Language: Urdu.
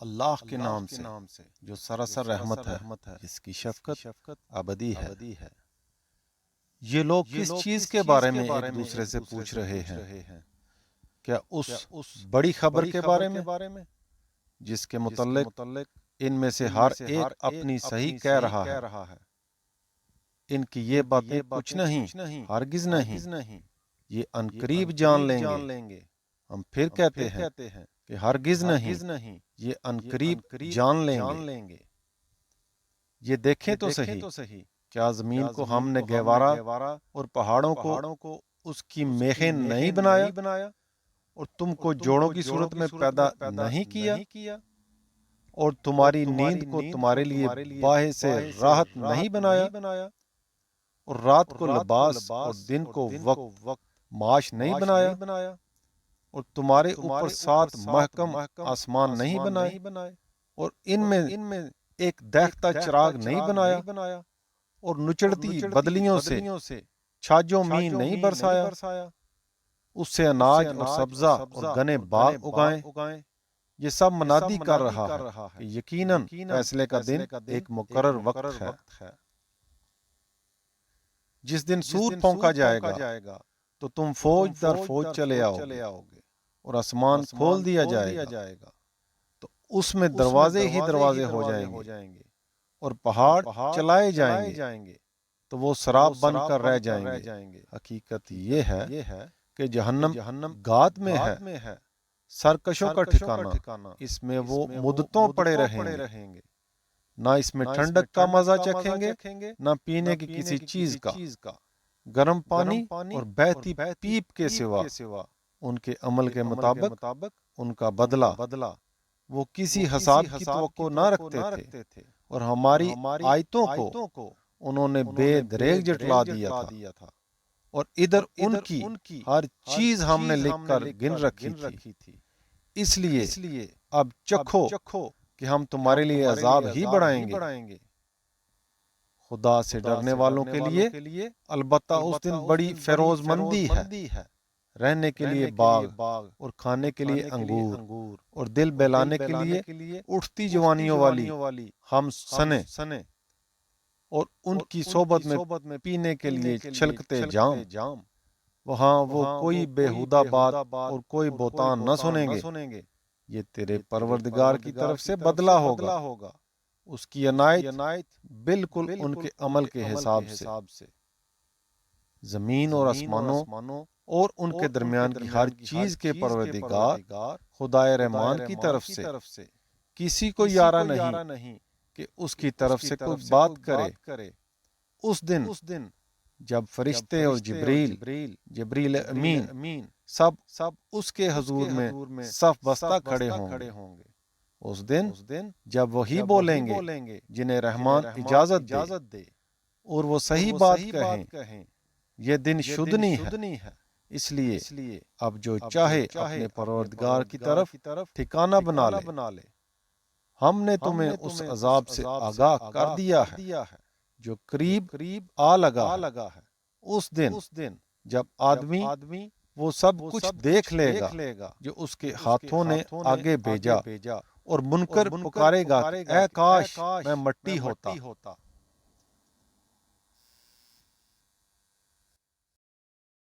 اللہ کے نام سے جو سراسر رحمت ہے، جس کی شفقت ابدی ہے۔ یہ لوگ کس چیز کے بارے میں ایک دوسرے سے پوچھ رہے ہیں؟ کیا اس بڑی خبر کے بارے میں جس کے متعلق ان میں سے ہر ایک اپنی صحیح کہہ رہا ہے؟ ان کی یہ باتیں کچھ نہیں، ہرگز نہیں، یہ عنقریب جان لیں گے۔ ہم پھر کہتے ہیں کہ ہرگز نہیں، یہ عنقریب جان لیں گے۔ یہ دیکھیں تو صحیح، کیا زمین کو ہم نے گہوارہ اور پہاڑوں کو اس کی میخیں نہیں بنایا، اور تم کو جوڑوں کی صورت میں پیدا نہیں کیا، اور تمہاری نیند کو تمہارے لیے باعث سے راحت نہیں بنایا، اور رات کو لباس اور دن کو وقت معاش نہیں بنایا، اور تمہارے اوپر 7 محکم آسمان نہیں بنائے، اور ان میں ایک دہتا چراغ نہیں بنایا، اور نچڑتی بدلیوں سے چھاجوں می نہیں برسایا، اس سے اناج اور سبزہ اور گنے باغ اگائیں۔ یہ سب منادی کر رہا ہے کہ یقیناً فیصلے کا دن ایک مقرر وقت ہے۔ جس دن سور پھونکا جائے گا تو تم فوج در فوج چلے آؤ گے، اور آسمان کھول دیا جائے گا تو اس میں دروازے ہی دروازے ہو جائیں گے، اور پہاڑ چلائے جائیں گے تو وہ سراب بن کر رہ جائیں گے۔ حقیقت یہ ہے کہ جہنم گاد میں ہے، سرکشوں کا ٹھکانہ، اس میں وہ مدتوں پڑے رہیں گے، نہ اس میں ٹھنڈک کا مزہ چکھیں گے، نہ پینے کی کسی چیز کا، گرم پانی اور بہتی پیپ کے سوا ان کے عمل کے مطابق ان کا بدلہ۔ وہ کسی حساب کی توقع نہ رکھتے تھے، اور ہماری آیتوں کو انہوں نے بے دریغ جٹلا دیا تھا، اور ادھر ان کی ہر چیز ہم نے لکھ کر گن رکھی تھی۔ اس لیے اب چکھو کہ ہم تمہارے لیے عذاب ہی بڑھائیں گے۔ خدا سے ڈرنے والوں کے لیے البتہ اس دن بڑی فیروز مندی ہے، رہنے کے لیے باغ اور کھانے کے لیے انگور، اور دل بہلانے کے لیے اٹھتی جوانیوں والی ہم سنے، اور ان کی صحبت میں پینے کے لیے چھلکتے جام۔ وہاں وہ کوئی بےہودہ بات اور کوئی بہتان نہ سنیں گے۔ یہ تیرے پروردگار کی طرف سے بدلہ ہوگا، اس کی عنایت بالکل ان کے عمل کے حساب سے۔ زمین اور آسمانوں اور ان کے درمیان کی ہر چیز کے پروردگار خدائے رحمان کی طرف سے کسی کو یارہ نہیں کہ اس کی طرف سے کوئی بات کرے۔ اس دن جب فرشتے اور جبریل امین سب اس کے حضور میں صف بستہ کھڑے ہوں گے۔ اس دن جب وہی بولیں گے جنہیں رحمان اجازت دے، اور وہ صحیح بات کہیں۔ یہ دن شدنی ہے، اس لیے اب جو چاہے اپنے پروردگار کی طرف ٹھکانہ بنا لے۔ ہم نے تمہیں اس عذاب سے آگاہ کر دیا ہے جو قریب آ لگا ہے۔ اس دن جب آدمی وہ سب کچھ دیکھ لے گا جو اس کے ہاتھوں نے آگے بھیجا، اور منکر پکارے گا کہ اے کاش میں مٹی ہوتا